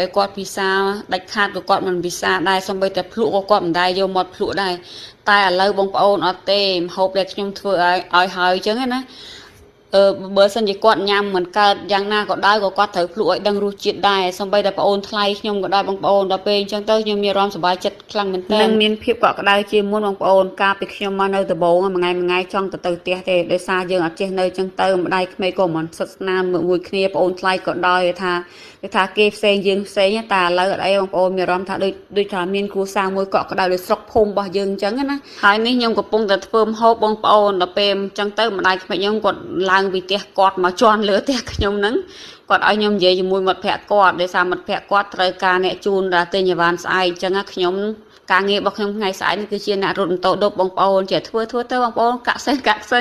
ឲ្យគាត់ពិសាដាច់ខាតក៏គាត់មិនពិសាដែរសូម្បីតែភ្លក់ក៏គាត់មិនដែរយកមកភ្លក់ដែរតែឥឡូវបងប្អូនអត់ទេម្ហូបដែលខ្ញុំធ្វើឲ្យហើយអញ្ចឹងណាបើសិនជាគាត់ញ៉ាំមិនកើតយ៉ាងណាក៏ដោយក៏គាត់ត្រូវភ្លក់ឲ្យដឹងរសជាតិដែរសូម្បីតែប្អូនថ្លៃខ្ញុំក៏ដោយបងប្អូនដល់ពេលអញ្ចឹងទៅខ្ញុំមានអារម្មណ៍សប្បាយចិត្តខ្លាំងមែនតើនឹងមានភាពកក់ក្ដៅជាងមុនបងប្អូនកាលពីខ្ញុំមកនៅដំបូងមួយថ្ងៃចង់ទៅផ្ទះទេដោយសារយើងអត់ចេះនៅអញ្ចឹងទៅម្ដាយក្មេកក៏មិនសិតស្នាមមួយគ្នាប្អូនថ្លៃក៏ដោយថាគេផ្សេងយើងផ្សេងតែឥឡូវអត់អីបងប្អូនមានអារម្មណ៍ថាដូចថាមានគ្រួសារមួយកក់ក្ដៅដូចស្រុកភូមិរបស់យើងអញ្ចឹងណាហើយនេះខ្ញុំកំពុងតែធ្វើម្ហូបបងប្អូនដល់ពេលអញ្ចឹងទៅម្ដាយក្មេកខ្ញុំគាត់ឡើងពីផ្ទះគាត់មកជន់លើផ្ទះខ្ញុំហ្នឹងគាត់ឲ្យខ្ញុំនិយាយជាមួយមិត្តភក្តិគាត់ដោយសារមិត្តភក្តិគាត់ត្រូវការអ្នកជូនដល់ទិញអីវ៉ាន់ស្អែកអញ្ចឹងខ្ញុំការងាររបស់ខ្ញុំថ្ងៃស្អែកនេះគឺជាអ្នករត់ម៉ូតូដប់បងប្អូនចេះធ្វើទៅបងប្អូនកាក់ផ្សេង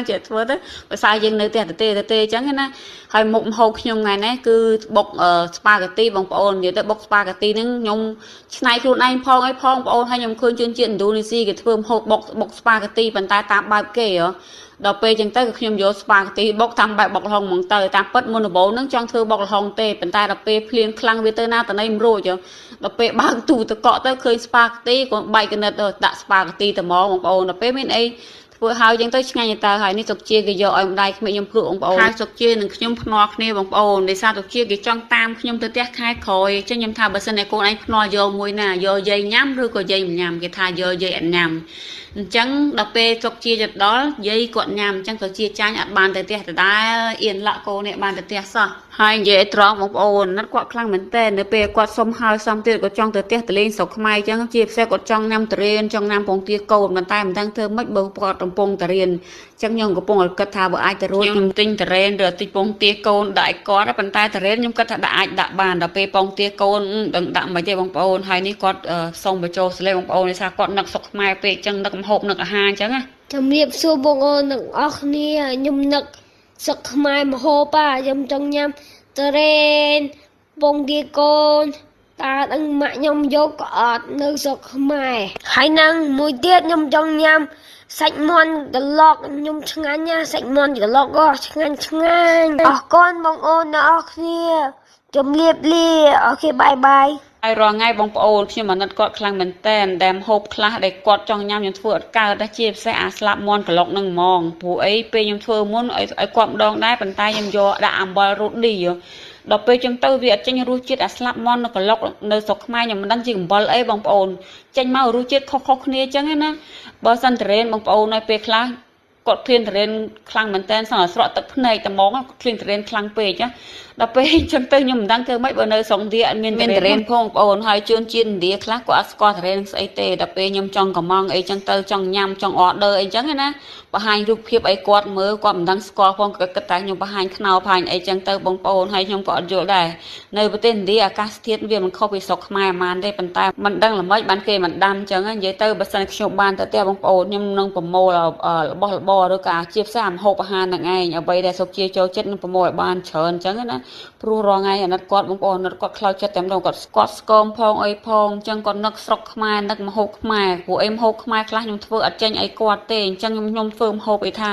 ចេះធ្វើទៅដោយសារយើងនៅផ្ទះទៅអញ្ចឹងណាហើយមុខម្ហូបខ្ញុំថ្ងៃនេះគឺបុកស្ប៉ាហ្គាទីបងប្អូននិយាយទៅបុកស្ប៉ាហ្គាទីហ្នឹងខ្ញុំឆ្នៃខ្លួនឯងផងបងប្អូនហើយខ្ញុំឃើញជនជាតិឥណ្ឌូនេស៊ីគេធ្វើម្ហូបបុកស្ប៉ាហ្គាទីប៉ុន្តែតាមបែបគេដល់ពេលចឹងទៅខ្ញុំយកស្ប៉ាហ្គាទីបុកតាមបែបបុកល្ហុងហ្មងទៅតាមពិតមុនដំបូងហ្នឹងចង់ធ្វើបុកល្ហុងទេប៉ុន្តែដល់ពេលភ្លៀងខ្លាំងវាទៅណាតណៃមិនរួចដល់ពេលបើកទូទឹកកកទៅឃើញស្ប៉ាហ្គាទីគាត់បែកកណិតដាក់ស្ប៉ាហ្គាទីតែហ្មងបងប្អូនដល់ពេលមានអីធ្វើហើយចឹងទៅឆ្ងាញ់ទៅហើយនេះសុកជាគេយកឲ្យម្ដាយក្មេកខ្ញុំភ្លក់បងប្អូនហើយសុកជានឹងខ្ញុំភ្នាល់គ្នាបងប្អូនដោយសារសុកជាគេចង់តាមខ្ញុំទៅផ្ទះខែក្រោយចឹងខ្ញុំថាបើសិនតែកូនឯងភ្នាល់យកមួយណាយកយាយញ៉ាំឬក៏យាយមិនញ៉ាំគេថាយកយាយអត់ញ៉ាំអញ្ចឹងដល់ពេលសុកជាទៅដល់យាយគាត់ញ៉ាំអញ្ចឹងសុកជាចាញ់អត់បានទៅផ្ទះដដែលអៀនលាក់កូននេះបានទៅផ្ទះសោះហើយនិយាយត្រង់បងប្អូនណាត់គាត់ខ្លាំងមែនតើនៅពេលគាត់សុំហើយសុំទៀតគាត់ចង់ទៅផ្ទះតលេងស្រុកខ្មែរអញ្ចឹងជាពិសេសគាត់ចង់ញ៉ាំតរៀនចង់ញ៉ាំពងទាកូនប៉ុន្តែមិនដឹងធ្វើម៉េចបើគាត់កំពុងតរៀនអញ្ចឹងខ្ញុំកំពុងគិតថាបើអាចទៅរួចខ្ញុំទិញតរ៉េនឬទិញពងទាកូនដាក់ឲ្យគាត់ប៉ុន្តែតរ៉េនខ្ញុំគិតថាអាចដាក់បានដល់ពេលពងទាកូនដឹងដាក់មិនទេបងប្អូនហើយនេះគាត់សុំបញ្ចូលសលេងបងប្អូនដោយសារគាត់នឹកស្រុកខ្មែរពេកអញ្ចឹងនឹកម្ហូបនឹកអាហារអញ្ចឹងណាជំរាបសួរបងប្អូនទាំងអស់គ្នាខ្ញុំនឹកស្រុកខ្មែរម្ហូបខ្ញុំចង់ញ៉ាំតរ៉េនពងទាកូនតើដឹងម៉ាក់ខ្ញុំយកក៏អត់នៅស្រុកខ្មែរហើយនឹងមួយទៀតខ្ញុំចង់ញ៉ាំសាច់មាន់ក្លុកខ្ញុំឆ្ងាញ់ណាសាច់មាន់ក្លុកឆ្ងាញ់អរគុណបងប្អូនអ្នកអរគ្នាជំរាបលាអូខេបាយហើយរាល់ថ្ងៃបងប្អូនខ្ញុំអាណិតគាត់ខ្លាំងមែនតើដែលហូបខ្លះដែលគាត់ចង់ញ៉ាំខ្ញុំធ្វើអត់កើតដែរជាពិសេសអាស្លាប់មាន់ក្លុកនឹងហ្មងព្រោះអីពេលខ្ញុំធ្វើមុនឲ្យគាត់ម្ដងដែរប៉ុន្តែខ្ញុំយកដាក់អំបិលរ៉ូឌីដល់ពេលចឹងទៅវាអត់ចេញរសជាតិអាស្លាប់មាន់ក្លុកនៅស្រុកខ្មែរខ្ញុំមិនដឹងជាអំបិលអីបងប្អូនចេញមករសជាតិខុសគ្នាចឹងណាបើសិនតរ៉េនបងប្អូនឲ្យពេលខ្លះគាត់ឃ្លានតរ៉េនខ្លាំងមែនតើសោះស្រក់ទឹកភ្នែកតែហ្មងឃ្លានតរ៉េនខ្លាំងពេកណាដល់ពេលអញ្ចឹងទៅខ្ញុំមិនដឹងធ្វើម៉េចបើនៅស្រុកឥណ្ឌាអត់មានតរ៉េនផងបងប្អូនហើយជួនជាតិឥណ្ឌាខ្លះគាត់អត់ស្គាល់តរ៉េនស្អីទេដល់ពេលខ្ញុំចង់កំងអីចឹងទៅចង់ញ៉ាំចង់អอเดอร์អីចឹងណាបង្ហាញរូបភាពអីគាត់មើលគាត់មិនដឹងស្គាល់ផងគាត់គិតតែខ្ញុំបង្ហាញខ្នោបង្ហាញអីចឹងទៅបងប្អូនហើយខ្ញុំក៏អត់យល់ដែរនៅប្រទេសឥណ្ឌាអាកាសធាតុវាមិនខុសពីស្រុកខ្មែរប៉ុន្មានទេប៉ុន្តែមិនដឹងល្មិចបានគេមិនដាំចឹងនិយាយទៅបើសិនខ្ញុំបានទៅផ្ទះបងប្អូនខ្ញុំនឹងប្រមូលរបស់របរឬក៏ជាផ្សារម្ហូបអាហារនឹងឯងអ្វីដែលសុខជាចូលចិត្តនឹងប្រមូលឲ្យបានច្រើនចឹងណាព្រោះរាល់ថ្ងៃអាណិតគាត់បងប្អូនអាណិតគាត់ខ្លោចចិត្តតែម្ដងគាត់ស្គមផងអីផងអញ្ចឹងគាត់នឹកស្រុកខ្មែរនឹកម្ហូបខ្មែរព្រោះអីម្ហូបខ្មែរខ្លះខ្ញុំធ្វើអត់ចេញអីគាត់ទេអញ្ចឹងខ្ញុំធ្វើម្ហូបអីថា